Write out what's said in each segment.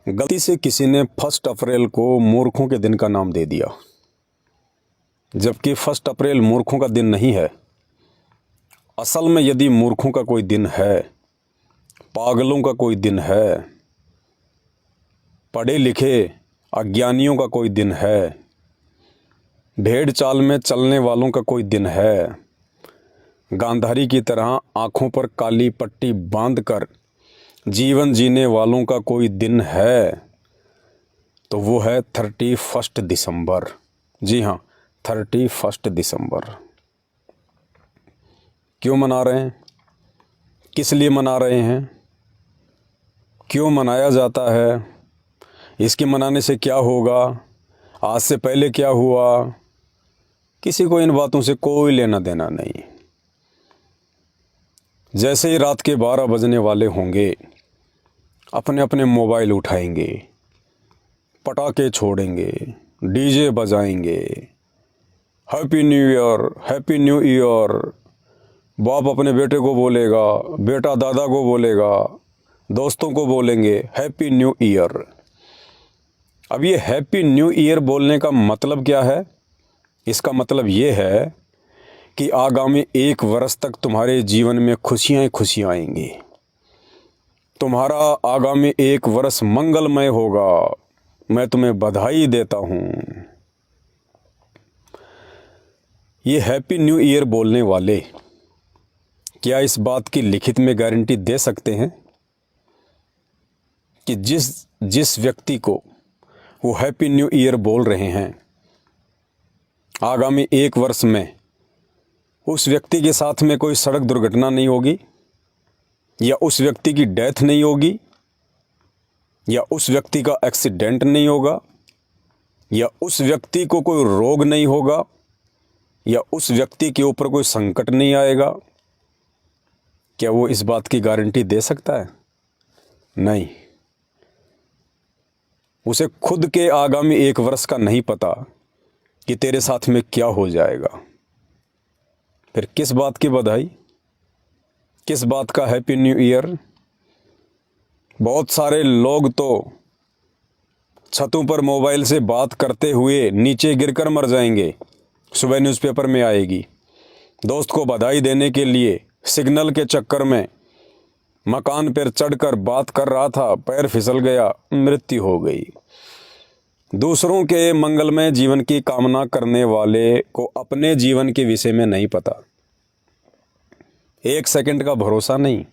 गलती से किसी ने 1 अप्रैल को मूर्खों के दिन का नाम दे दिया, जबकि 1 अप्रैल मूर्खों का दिन नहीं है। असल में यदि मूर्खों का कोई दिन है, पागलों का कोई दिन है, पढ़े लिखे अज्ञानियों का कोई दिन है, भेड़ चाल में चलने वालों का कोई दिन है, गांधारी की तरह आँखों पर काली पट्टी बांधकर जीवन जीने वालों का कोई दिन है, तो वो है 31 दिसंबर। जी हाँ, 31 दिसंबर। क्यों मना रहे हैं? किस लिए मना रहे हैं? क्यों मनाया जाता है? इसके मनाने से क्या होगा? आज से पहले क्या हुआ? किसी को इन बातों से कोई लेना देना नहीं। जैसे ही रात के 12 बजने वाले होंगे, अपने अपने मोबाइल उठाएंगे, पटाखे छोड़ेंगे, डीजे बजाएंगे, happy new year, happy new year. बाप अपने बेटे को बोलेगा, बेटा दादा को बोलेगा, दोस्तों को बोलेंगे हैप्पी न्यू ईयर। अब ये हैप्पी न्यू ईयर बोलने का मतलब क्या है? इसका मतलब ये है कि आगामी 1 वर्ष तक तुम्हारे जीवन में खुशियाँ ही खुशियाँ आएंगी। तुम्हारा आगामी 1 वर्ष मंगलमय होगा। मैं तुम्हें बधाई देता हूँ। ये हैप्पी न्यू ईयर बोलने वाले क्या इस बात की लिखित में गारंटी दे सकते हैं कि जिस व्यक्ति को वो हैप्पी न्यू ईयर बोल रहे हैं, आगामी 1 वर्ष में उस व्यक्ति के साथ में कोई सड़क दुर्घटना नहीं होगी, या उस व्यक्ति की डेथ नहीं होगी, या उस व्यक्ति का एक्सीडेंट नहीं होगा, या उस व्यक्ति को कोई रोग नहीं होगा, या उस व्यक्ति के ऊपर कोई संकट नहीं आएगा? क्या वो इस बात की गारंटी दे सकता है? नहीं। उसे खुद के आगामी 1 वर्ष का नहीं पता कि तेरे साथ में क्या हो जाएगा। फिर किस बात की बधाई, किस बात का हैप्पी न्यू ईयर? बहुत सारे लोग तो छतों पर मोबाइल से बात करते हुए नीचे गिरकर मर जाएंगे, सुबह न्यूज़पेपर में आएगी। दोस्त को बधाई देने के लिए सिग्नल के चक्कर में मकान पर चढ़कर बात कर रहा था, पैर फिसल गया, मृत्यु हो गई। दूसरों के मंगलमय जीवन की कामना करने वाले को अपने जीवन के विषय में नहीं पता। 1 सेकंड का भरोसा नहीं,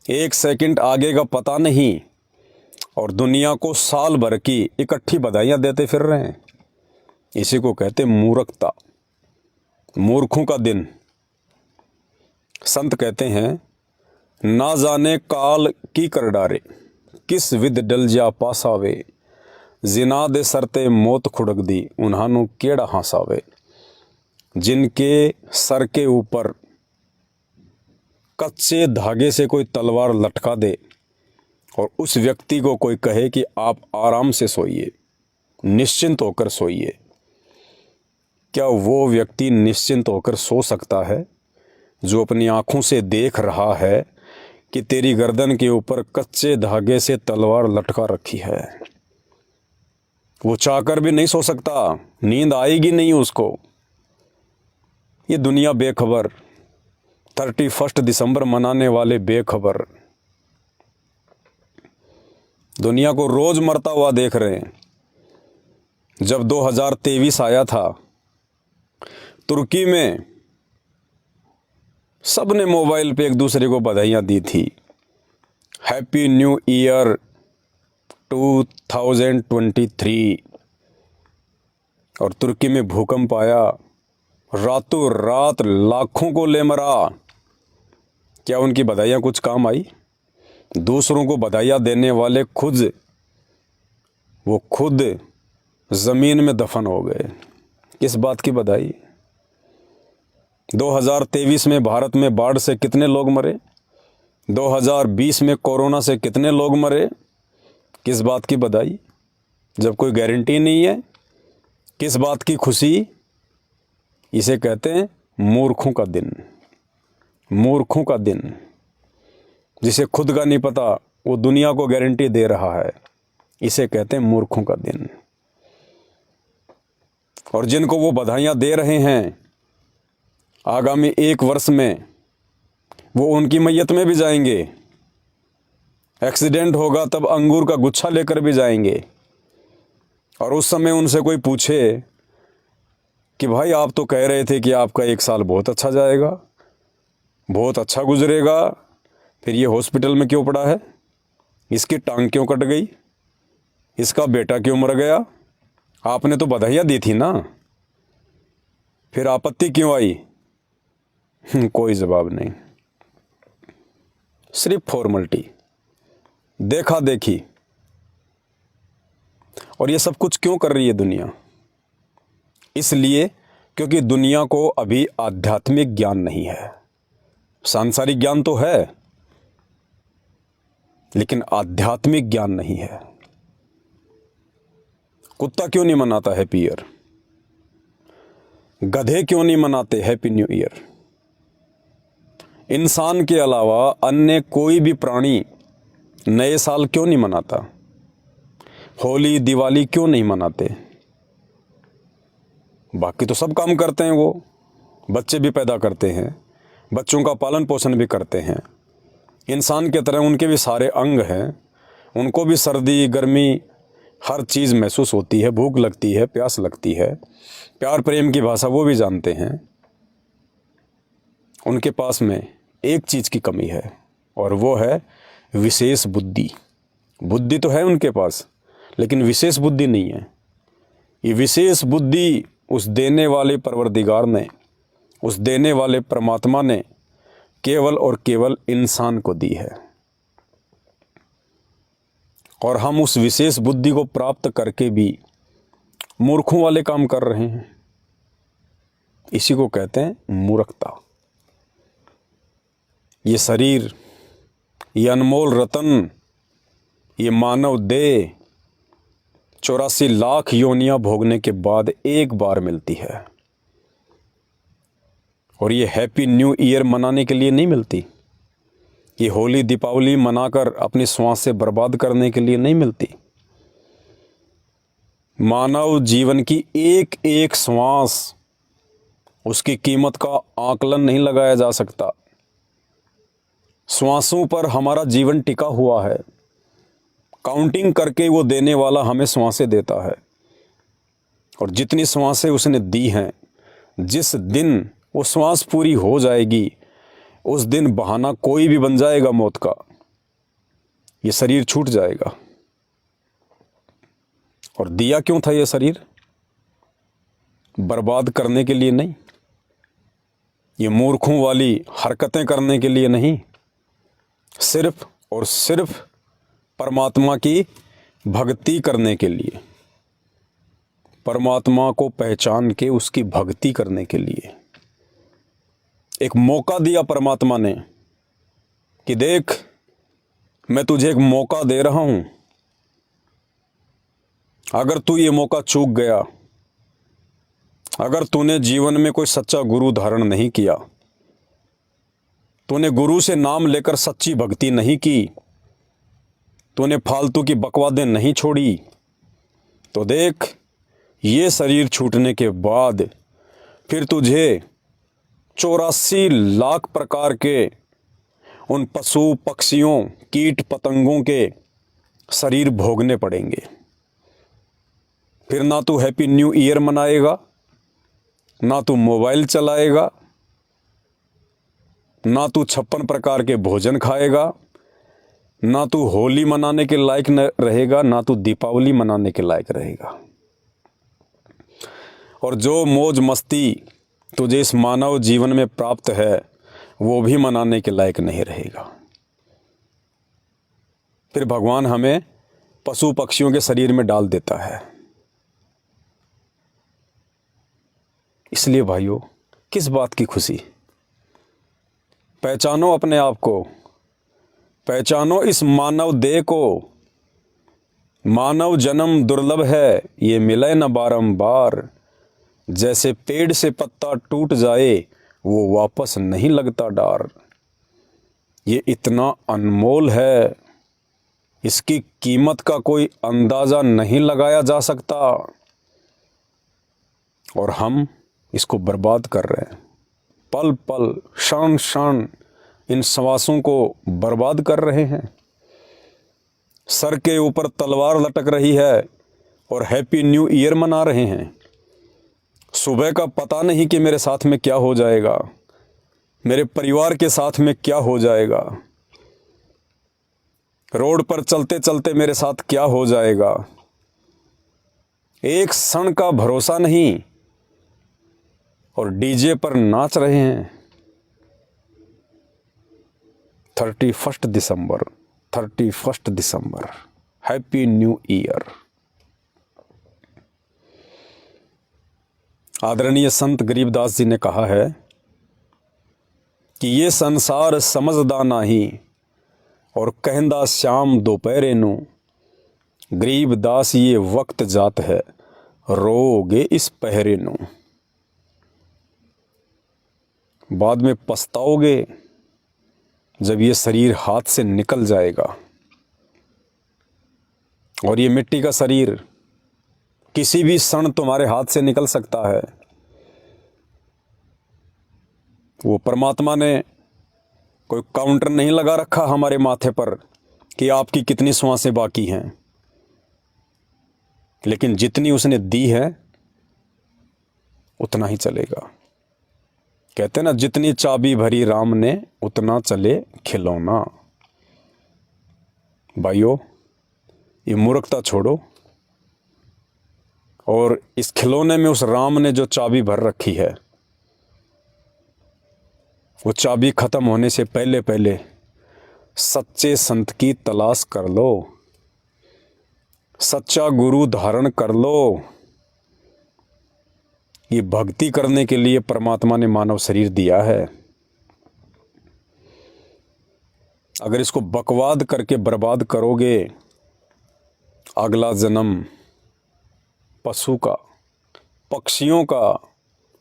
1 सेकंड आगे का पता नहीं, और दुनिया को साल भर की इकट्ठी बधाइयाँ देते फिर रहे हैं। इसी को कहते मूर्खता, मूर्खों का दिन। संत कहते हैं, ना जाने काल की कर डारे, किस विद डल जा पासावे, जिना दे सरते मौत खुड़क दी, उन्हानु केड़ा हंसावे। जिनके सर के ऊपर कच्चे धागे से कोई तलवार लटका दे और उस व्यक्ति को कोई कहे कि आप आराम से सोइए, निश्चिंत होकर सोइए, क्या वो व्यक्ति निश्चिंत होकर सो सकता है जो अपनी आंखों से देख रहा है कि तेरी गर्दन के ऊपर कच्चे धागे से तलवार लटका रखी है? वो चाहकर भी नहीं सो सकता, नींद आएगी नहीं उसको। ये दुनिया बेखबर, 31 दिसंबर मनाने वाले बेखबर दुनिया को रोज मरता हुआ देख रहे हैं। जब 2023 आया था, तुर्की में सबने मोबाइल पे एक दूसरे को बधाइयाँ दी थी, हैप्पी न्यू ईयर 2023। और तुर्की में भूकंप आया, रातों रात लाखों को ले मरा। क्या उनकी बधाइयाँ कुछ काम आई? दूसरों को बधाइयाँ देने वाले खुद ज़मीन में दफन हो गए। किस बात की बधाई? 2023 में भारत में बाढ़ से कितने लोग मरे? 2020 में कोरोना से कितने लोग मरे? किस बात की बधाई जब कोई गारंटी नहीं है? किस बात की खुशी? इसे कहते हैं मूर्खों का दिन। मूर्खों का दिन, जिसे खुद का नहीं पता वो दुनिया को गारंटी दे रहा है। इसे कहते हैं मूर्खों का दिन। और जिनको वो बधाइयाँ दे रहे हैं, आगामी 1 वर्ष में वो उनकी मैयत में भी जाएंगे। एक्सीडेंट होगा तब अंगूर का गुच्छा लेकर भी जाएंगे। और उस समय उनसे कोई पूछे कि भाई आप तो कह रहे थे कि आपका 1 साल बहुत अच्छा जाएगा, बहुत अच्छा गुजरेगा, फिर ये हॉस्पिटल में क्यों पड़ा है? इसकी टांग क्यों कट गई? इसका बेटा क्यों मर गया? आपने तो बधाइयाँ दी थी ना, फिर आपत्ति क्यों आई? कोई जवाब नहीं, सिर्फ फॉर्मलिटी, देखा देखी। और ये सब कुछ क्यों कर रही है दुनिया? इसलिए क्योंकि दुनिया को अभी आध्यात्मिक ज्ञान नहीं है। सांसारिक ज्ञान तो है, लेकिन आध्यात्मिक ज्ञान नहीं है। कुत्ता क्यों नहीं मनाता हैप्पी ईयर? गधे क्यों नहीं मनाते हैप्पी न्यू ईयर? इंसान के अलावा अन्य कोई भी प्राणी नए साल क्यों नहीं मनाता? होली दिवाली क्यों नहीं मनाते? बाकी तो सब काम करते हैं, वो बच्चे भी पैदा करते हैं, बच्चों का पालन पोषण भी करते हैं। इंसान के तरह उनके भी सारे अंग हैं, उनको भी सर्दी गर्मी हर चीज़ महसूस होती है, भूख लगती है, प्यास लगती है, प्यार प्रेम की भाषा वो भी जानते हैं। उनके पास में एक चीज़ की कमी है, और वो है विशेष बुद्धि। बुद्धि तो है उनके पास, लेकिन विशेष बुद्धि नहीं है। ये विशेष बुद्धि उस देने वाले परवरदिगार ने, उस देने वाले परमात्मा ने केवल और केवल इंसान को दी है। और हम उस विशेष बुद्धि को प्राप्त करके भी मूर्खों वाले काम कर रहे हैं। इसी को कहते हैं मूर्खता। ये शरीर, ये अनमोल रतन, ये मानव देह 84 लाख योनियां भोगने के बाद एक बार मिलती है। और ये हैप्पी न्यू ईयर मनाने के लिए नहीं मिलती। ये होली दीपावली मनाकर अपनी श्वास से बर्बाद करने के लिए नहीं मिलती। मानव जीवन की एक एक श्वास, उसकी कीमत का आकलन नहीं लगाया जा सकता। श्वासों पर हमारा जीवन टिका हुआ है। काउंटिंग करके वो देने वाला हमें श्वासें देता है। और जितनी श्वासें उसने दी हैं, जिस दिन वो श्वास पूरी हो जाएगी, उस दिन बहाना कोई भी बन जाएगा मौत का, ये शरीर छूट जाएगा। और दिया क्यों था ये शरीर? बर्बाद करने के लिए नहीं, ये मूर्खों वाली हरकतें करने के लिए नहीं, सिर्फ और सिर्फ परमात्मा की भक्ति करने के लिए, परमात्मा को पहचान के उसकी भक्ति करने के लिए। एक मौका दिया परमात्मा ने कि देख, मैं तुझे एक मौका दे रहा हूं, अगर तू ये मौका चूक गया, अगर तूने जीवन में कोई सच्चा गुरु धारण नहीं किया, तूने गुरु से नाम लेकर सच्ची भक्ति नहीं की, तूने फालतू की बकवादें नहीं छोड़ी, तो देख, ये शरीर छूटने के बाद फिर तुझे 84 लाख प्रकार के उन पशु पक्षियों कीट पतंगों के शरीर भोगने पड़ेंगे। फिर ना तू हैप्पी न्यू ईयर मनाएगा, ना तू मोबाइल चलाएगा, ना तू 56 प्रकार के भोजन खाएगा, ना तू होली मनाने के लायक न रहेगा, ना तू दीपावली मनाने के लायक रहेगा। और जो मौज मस्ती तुझे इस मानव जीवन में प्राप्त है, वो भी मनाने के लायक नहीं रहेगा। फिर भगवान हमें पशु पक्षियों के शरीर में डाल देता है। इसलिए भाइयों, किस बात की खुशी? पहचानो अपने आप को, पहचानो इस मानव देह को। मानव जन्म दुर्लभ है, ये मिले न बारंबार। जैसे पेड़ से पत्ता टूट जाए, वो वापस नहीं लगता डार। ये इतना अनमोल है, इसकी कीमत का कोई अंदाज़ा नहीं लगाया जा सकता और हम इसको बर्बाद कर रहे हैं। पल पल क्षण क्षण इन श्वासों को बर्बाद कर रहे हैं। सर के ऊपर तलवार लटक रही है और हैप्पी न्यू ईयर मना रहे हैं। सुबह का पता नहीं कि मेरे साथ में क्या हो जाएगा, मेरे परिवार के साथ में क्या हो जाएगा, रोड पर चलते चलते मेरे साथ क्या हो जाएगा। एक क्षण का भरोसा नहीं और डीजे पर नाच रहे हैं। 31 दिसंबर हैप्पी न्यू ईयर। आदरणीय संत गरीबदास जी ने कहा है कि ये संसार समझदा नाही और कहंदा श्याम दोपहरे नू, गरीबदास ये वक्त जात है रोगे इस पहरे नू। बाद में पछताओगे जब ये शरीर हाथ से निकल जाएगा। और ये मिट्टी का शरीर किसी भी क्षण तुम्हारे हाथ से निकल सकता है। वो परमात्मा ने कोई काउंटर नहीं लगा रखा हमारे माथे पर कि आपकी कितनी श्वासें बाकी हैं, लेकिन जितनी उसने दी है उतना ही चलेगा। कहते ना, जितनी चाबी भरी राम ने उतना चले खिलौना। भाइयों, ये मूर्खता छोड़ो और इस खिलौने में उस राम ने जो चाबी भर रखी है, वो चाबी खत्म होने से पहले पहले सच्चे संत की तलाश कर लो, सच्चा गुरु धारण कर लो। ये भक्ति करने के लिए परमात्मा ने मानव शरीर दिया है। अगर इसको बकवाद करके बर्बाद करोगे, अगला जन्म पशु का, पक्षियों का,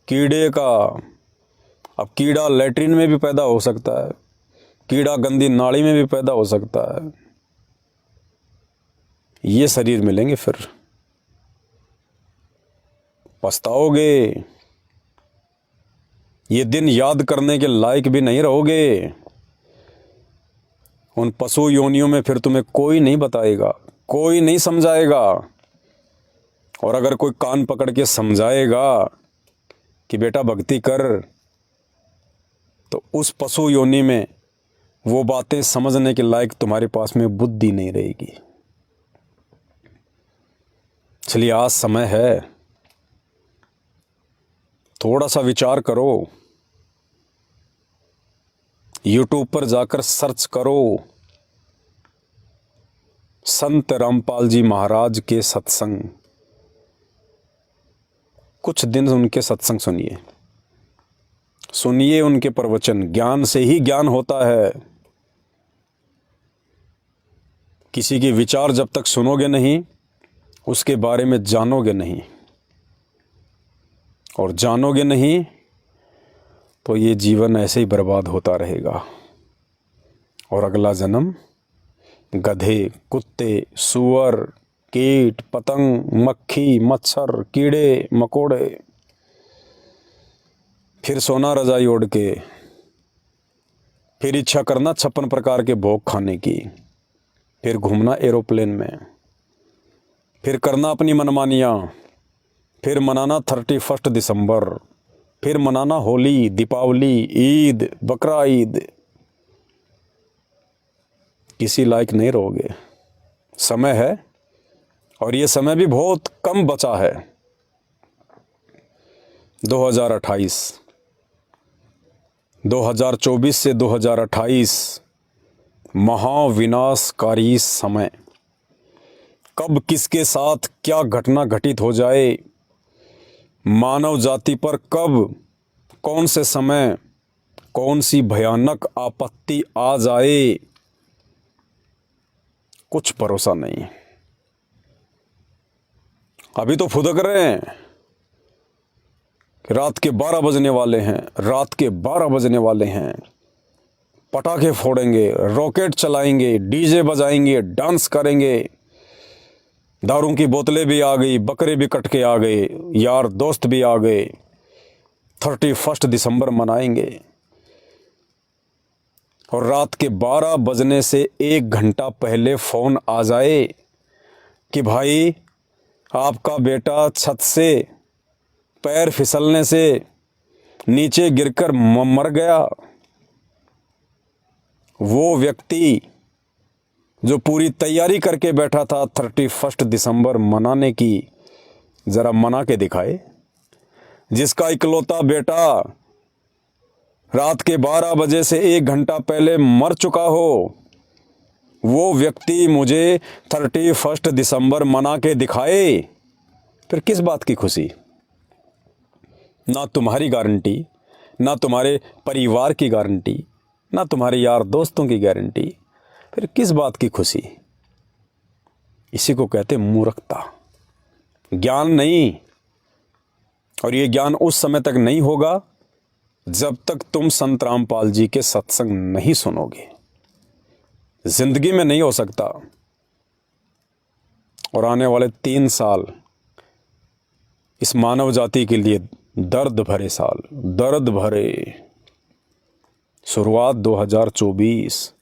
कीड़े का। अब कीड़ा लैट्रिन में भी पैदा हो सकता है, कीड़ा गंदी नाली में भी पैदा हो सकता है। ये शरीर मिलेंगे फिर पछताओगे। ये दिन याद करने के लायक भी नहीं रहोगे। उन पशु योनियों में फिर तुम्हें कोई नहीं बताएगा, कोई नहीं समझाएगा। और अगर कोई कान पकड़ के समझाएगा कि बेटा भक्ति कर, तो उस पशु योनि में वो बातें समझने के लायक तुम्हारे पास में बुद्धि नहीं रहेगी। इसलिए आज समय है, थोड़ा सा विचार करो। यूट्यूब पर जाकर सर्च करो, संत रामपाल जी महाराज के सत्संग। कुछ दिन उनके सत्संग सुनिए उनके प्रवचन। ज्ञान से ही ज्ञान होता है। किसी के विचार जब तक सुनोगे नहीं, उसके बारे में जानोगे नहीं, और जानोगे नहीं तो ये जीवन ऐसे ही बर्बाद होता रहेगा। और अगला जन्म गधे, कुत्ते, सूअर, कीट, पतंग, मक्खी, मच्छर, कीड़े मकोड़े, फिर सोना रजाई ओढ़ के, फिर इच्छा करना 56 प्रकार के भोग खाने की, फिर घूमना एरोप्लेन में, फिर करना अपनी मनमानियाँ, फिर मनाना 31 दिसंबर, फिर मनाना होली, दीपावली, ईद, बकरा ईद। किसी लायक नहीं रहोगे। समय है और ये समय भी बहुत कम बचा है। 2024 से 2028 महाविनाशकारी समय। कब किसके साथ क्या घटना घटित हो जाए, मानव जाति पर कब कौन से समय कौन सी भयानक आपत्ति आ जाए, कुछ भरोसा नहीं। अभी तो फुदक रहे हैं कि रात के 12 बजने वाले हैं, रात के 12 बजने वाले हैं। पटाखे फोड़ेंगे, रॉकेट चलाएंगे, डीजे बजाएंगे, डांस करेंगे। दारू की बोतलें भी आ गई, बकरे भी कट के आ गए, यार दोस्त भी आ गए। 31 दिसंबर मनाएंगे और रात के 12 बजने से 1 घंटा पहले फ़ोन आ जाए कि भाई आपका बेटा छत से पैर फिसलने से नीचे गिरकर मर गया। वो व्यक्ति जो पूरी तैयारी करके बैठा था 31 दिसंबर मनाने की, ज़रा मना के दिखाए। जिसका इकलौता बेटा रात के 12 बजे से 1 घंटा पहले मर चुका हो, वो व्यक्ति मुझे 31 दिसंबर मना के दिखाए। फिर किस बात की खुशी? ना तुम्हारी गारंटी, ना तुम्हारे परिवार की गारंटी, ना तुम्हारे यार दोस्तों की गारंटी। फिर किस बात की खुशी? इसी को कहते मूर्खता, ज्ञान नहीं। और ये ज्ञान उस समय तक नहीं होगा जब तक तुम संत रामपाल जी के सत्संग नहीं सुनोगे। जिंदगी में नहीं हो सकता। और आने वाले 3 साल इस मानव जाति के लिए दर्द भरे साल, दर्द भरे। शुरुआत 2024,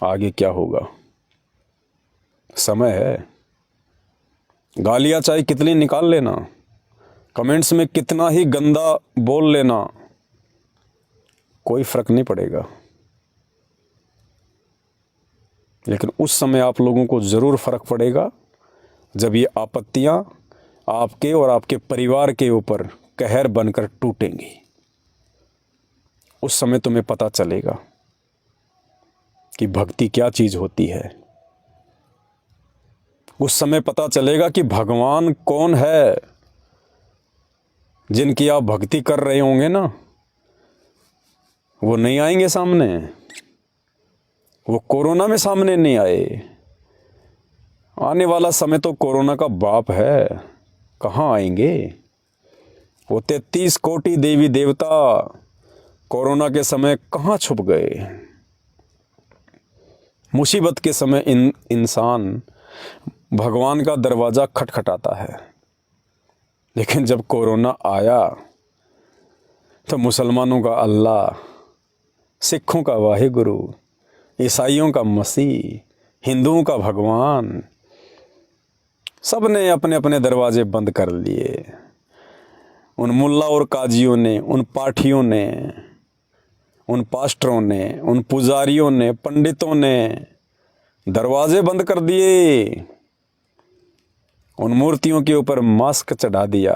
आगे क्या होगा? समय है। गालियां चाहे कितनी निकाल लेना, कमेंट्स में कितना ही गंदा बोल लेना, कोई फर्क नहीं पड़ेगा। लेकिन उस समय आप लोगों को ज़रूर फर्क पड़ेगा जब ये आपत्तियां आपके और आपके परिवार के ऊपर कहर बनकर टूटेंगी। उस समय तुम्हें पता चलेगा कि भक्ति क्या चीज़ होती है। उस समय पता चलेगा कि भगवान कौन है। जिनकी आप भक्ति कर रहे होंगे ना, वो नहीं आएंगे सामने। वो कोरोना में सामने नहीं आए। आने वाला समय तो कोरोना का बाप है, कहाँ आएंगे? वो 33 कोटि देवी देवता कोरोना के समय कहाँ छुप गए? मुसीबत के समय इंसान भगवान का दरवाज़ा खटखटाता है। लेकिन जब कोरोना आया तो मुसलमानों का अल्लाह, सिखों का वाहिगुरु, ईसाइयों का मसीह, हिंदुओं का भगवान, सब ने अपने अपने दरवाजे बंद कर लिए। उन मुल्ला और काजियों ने, उन पाठियों ने, उन पास्टरों ने, उन पुजारियों ने, पंडितों ने दरवाजे बंद कर दिए। उन मूर्तियों के ऊपर मास्क चढ़ा दिया।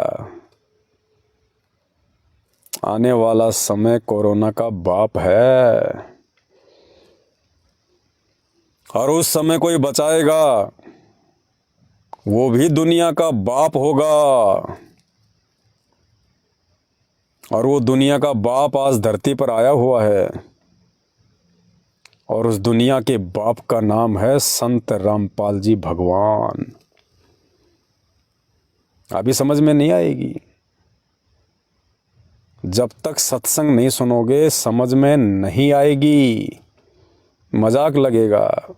आने वाला समय कोरोना का बाप है और उस समय कोई बचाएगा, वो भी दुनिया का बाप होगा। और वो दुनिया का बाप आज धरती पर आया हुआ है और उस दुनिया के बाप का नाम है संत रामपाल जी भगवान। अभी समझ में नहीं आएगी। जब तक सत्संग नहीं सुनोगे समझ में नहीं आएगी। मजाक लगेगा,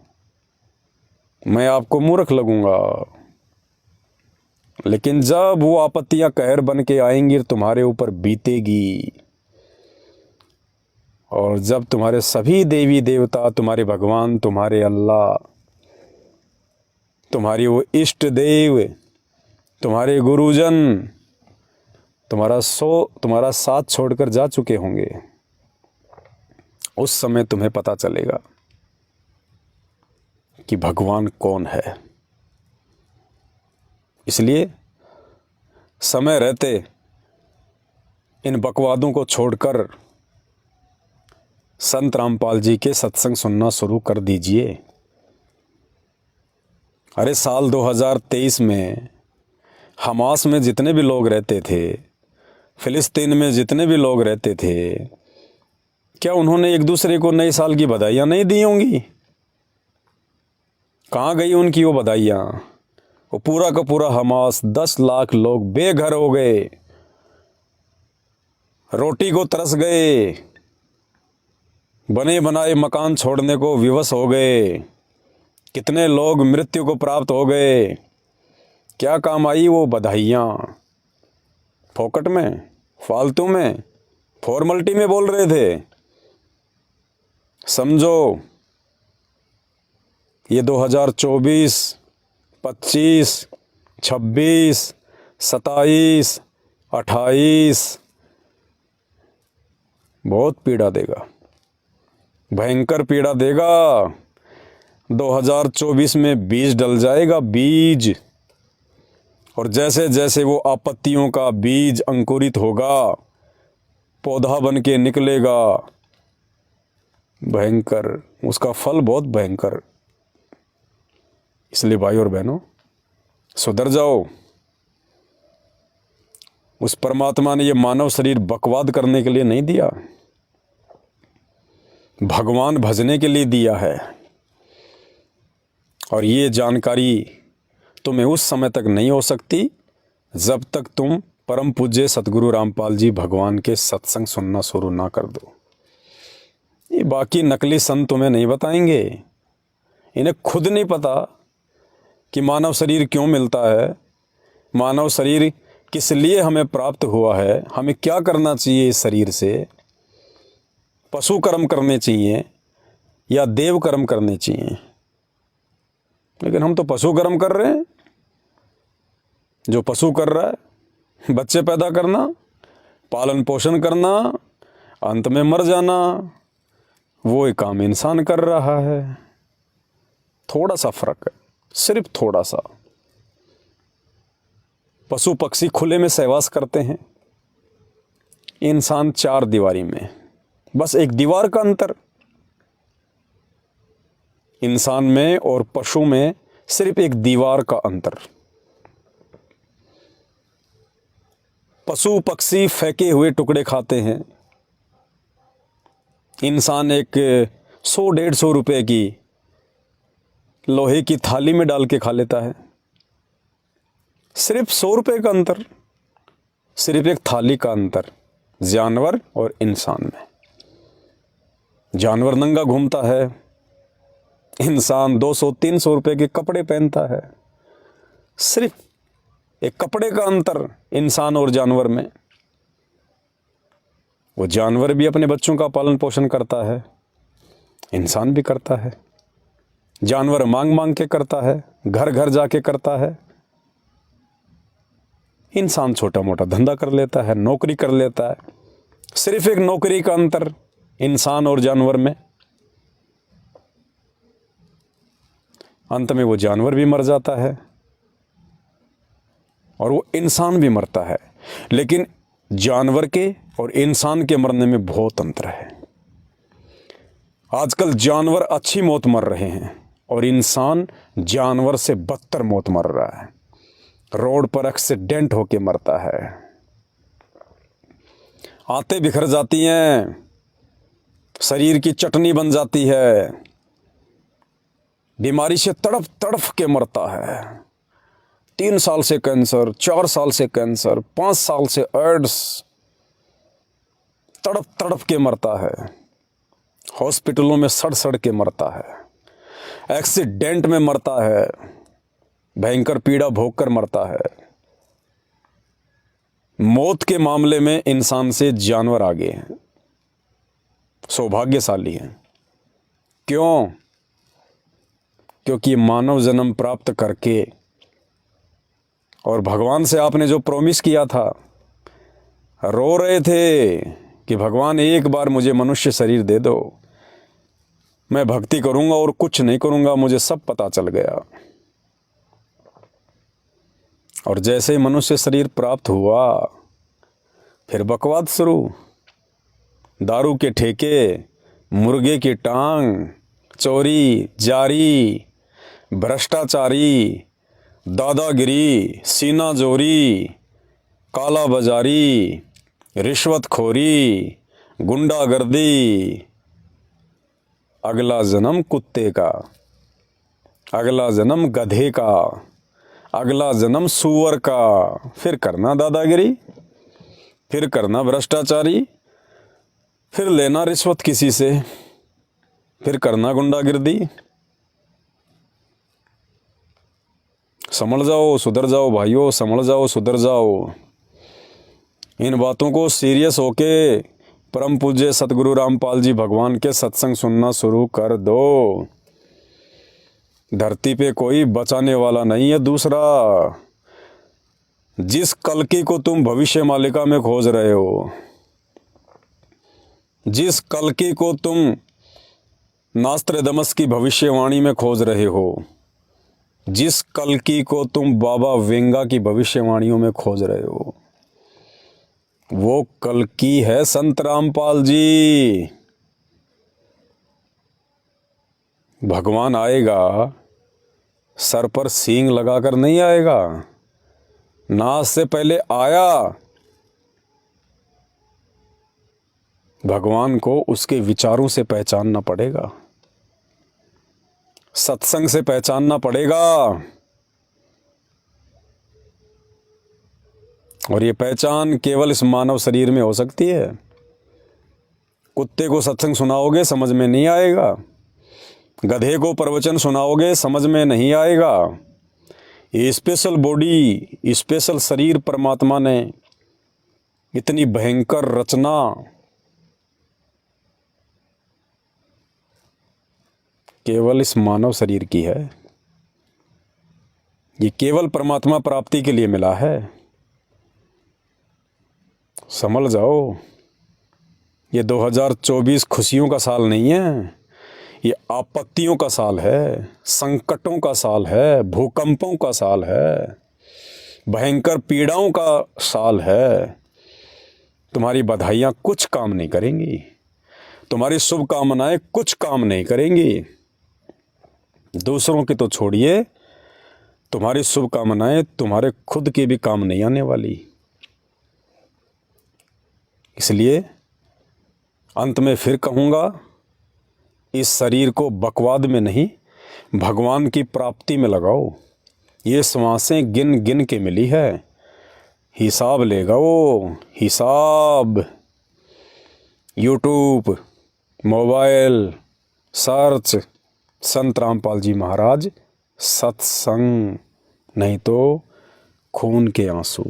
मैं आपको मूर्ख लगूंगा। लेकिन जब वो आपत्तियां कहर बन के आएंगी तुम्हारे ऊपर बीतेगी, और जब तुम्हारे सभी देवी देवता, तुम्हारे भगवान, तुम्हारे अल्लाह, तुम्हारी वो इष्ट देव, तुम्हारे गुरुजन तुम्हारा साथ छोड़कर जा चुके होंगे, उस समय तुम्हें पता चलेगा कि भगवान कौन है। इसलिए समय रहते इन बकवादों को छोड़कर संत रामपाल जी के सत्संग सुनना शुरू कर दीजिए। अरे साल 2023 में हमास में जितने भी लोग रहते थे, फिलिस्तीन में जितने भी लोग रहते थे, क्या उन्होंने एक दूसरे को नए साल की बधाइयाँ नहीं दी होंगी? कहाँ गई उनकी वो बधाइयाँ? वो पूरा का पूरा हमास 10 लाख लोग बेघर हो गए, रोटी को तरस गए, बने बनाए मकान छोड़ने को विवश हो गए। कितने लोग मृत्यु को प्राप्त हो गए। क्या काम आई वो बधाइयाँ? फोकट में, फालतू में, फॉर्मलिटी में बोल रहे थे। समझो, ये 2024, 25, 26, 27, 28 बहुत पीड़ा देगा, भयंकर पीड़ा देगा। 2024 में बीज डल जाएगा, बीज। और जैसे जैसे वो आपत्तियों का बीज अंकुरित होगा, पौधा बन के निकलेगा, भयंकर, उसका फल बहुत भयंकर। इसलिए भाई और बहनों, सुधर जाओ। उस परमात्मा ने ये मानव शरीर बकवाद करने के लिए नहीं दिया, भगवान भजने के लिए दिया है। और ये जानकारी तुम्हें उस समय तक नहीं हो सकती जब तक तुम परम पूज्य सतगुरु रामपाल जी भगवान के सत्संग सुनना शुरू ना कर दो। ये बाकी नकली संत तुम्हें नहीं बताएंगे। इन्हें खुद नहीं पता कि मानव शरीर क्यों मिलता है, मानव शरीर किस लिए हमें प्राप्त हुआ है, हमें क्या करना चाहिए इस शरीर से। पशु कर्म करने चाहिए या देव कर्म करने चाहिए। लेकिन हम तो पशु कर्म कर रहे हैं। जो पशु कर रहा है, बच्चे पैदा करना, पालन पोषण करना, अंत में मर जाना, वो एक काम इंसान कर रहा है। थोड़ा सा फर्क है, सिर्फ थोड़ा सा। पशु पक्षी खुले में सहवास करते हैं, इंसान चार दीवारी में। बस एक दीवार का अंतर। इंसान में और पशु में सिर्फ एक दीवार का अंतर। पशु पक्षी फेंके हुए टुकड़े खाते हैं, इंसान एक 100-150 रुपए की लोहे की थाली में डाल के खा लेता है। सिर्फ 100 रुपए का अंतर, सिर्फ एक थाली का अंतर जानवर और इंसान में। जानवर नंगा घूमता है, इंसान 200-300 रुपए के कपड़े पहनता है। सिर्फ एक कपड़े का अंतर इंसान और जानवर में। वो जानवर भी अपने बच्चों का पालन पोषण करता है, इंसान भी करता है। जानवर मांग मांग के करता है, घर घर जाके करता है। इंसान छोटा मोटा धंधा कर लेता है, नौकरी कर लेता है। सिर्फ एक नौकरी का अंतर इंसान और जानवर में। अंत में वो जानवर भी मर जाता है और वो इंसान भी मरता है। लेकिन जानवर के और इंसान के मरने में बहुत अंतर है। आजकल जानवर अच्छी मौत मर रहे हैं और इंसान जानवर से बदतर मौत मर रहा है। रोड पर एक्सीडेंट होके मरता है, आंतें बिखर जाती हैं, शरीर की चटनी बन जाती है, बीमारी से तड़प तड़प के मरता है। 3 साल से कैंसर, 4 साल से कैंसर, 5 साल से एड्स, तड़प तड़प के मरता है। हॉस्पिटलों में सड़ सड़ के मरता है, एक्सीडेंट में मरता है, भयंकर पीड़ा भोग कर मरता है। मौत के मामले में इंसान से जानवर आगे हैं, सौभाग्यशाली हैं। क्यों? क्योंकि मानव जन्म प्राप्त करके और भगवान से आपने जो प्रॉमिस किया था, रो रहे थे कि भगवान एक बार मुझे मनुष्य शरीर दे दो, मैं भक्ति करूंगा और कुछ नहीं करूंगा, मुझे सब पता चल गया। और जैसे ही मनुष्य शरीर प्राप्त हुआ, फिर बकवाद शुरू। दारू के ठेके, मुर्गे की टांग, चोरी जारी, भ्रष्टाचारी, दादागिरी, सीना जोरी, काला बाजारी, रिश्वतखोरी, गुंडागर्दी। अगला जन्म कुत्ते का, अगला जन्म गधे का, अगला जन्म सूअर का। फिर करना दादागिरी, फिर करना भ्रष्टाचारी, फिर लेना रिश्वत किसी से, फिर करना गुंडागिर्दी। समझ जाओ, सुधर जाओ भाइयों, समझ जाओ, सुधर जाओ। इन बातों को सीरियस होके परम पूज्य सतगुरु रामपाल जी भगवान के सत्संग सुनना शुरू कर दो। धरती पे कोई बचाने वाला नहीं है दूसरा। जिस कल्कि को तुम भविष्य मालिका में खोज रहे हो, जिस कल्कि को तुम नास्त्रदमस की भविष्यवाणी में खोज रहे हो, जिस कल्कि को तुम बाबा वेंगा की भविष्यवाणियों में खोज रहे हो, वो कल्कि है संत रामपाल जी। भगवान आएगा, सर पर सींग लगाकर नहीं आएगा, नाश से पहले आया। भगवान को उसके विचारों से पहचानना पड़ेगा, सत्संग से पहचानना पड़ेगा। और ये पहचान केवल इस मानव शरीर में हो सकती है। कुत्ते को सत्संग सुनाओगे समझ में नहीं आएगा, गधे को प्रवचन सुनाओगे समझ में नहीं आएगा। ये स्पेशल बॉडी, स्पेशल शरीर परमात्मा ने इतनी भयंकर रचना केवल इस मानव शरीर की है। ये केवल परमात्मा प्राप्ति के लिए मिला है। समझ जाओ, ये 2024 खुशियों का साल नहीं है, ये आपत्तियों का साल है, संकटों का साल है, भूकंपों का साल है, भयंकर पीड़ाओं का साल है। तुम्हारी बधाइयाँ कुछ काम नहीं करेंगी, तुम्हारी शुभकामनाएं कुछ काम नहीं करेंगी। दूसरों की तो छोड़िए, तुम्हारी शुभकामनाएं तुम्हारे खुद की भी काम नहीं आने वाली। इसलिए अंत में फिर कहूँगा, इस शरीर को बकवाद में नहीं, भगवान की प्राप्ति में लगाओ। ये श्वासें गिन गिन के मिली है, हिसाब लेगा वो, हिसाब। यूट्यूब, मोबाइल, सर्च संत रामपाल जी महाराज सत्संग, नहीं तो खून के आंसू,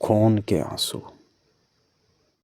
खून के आंसू।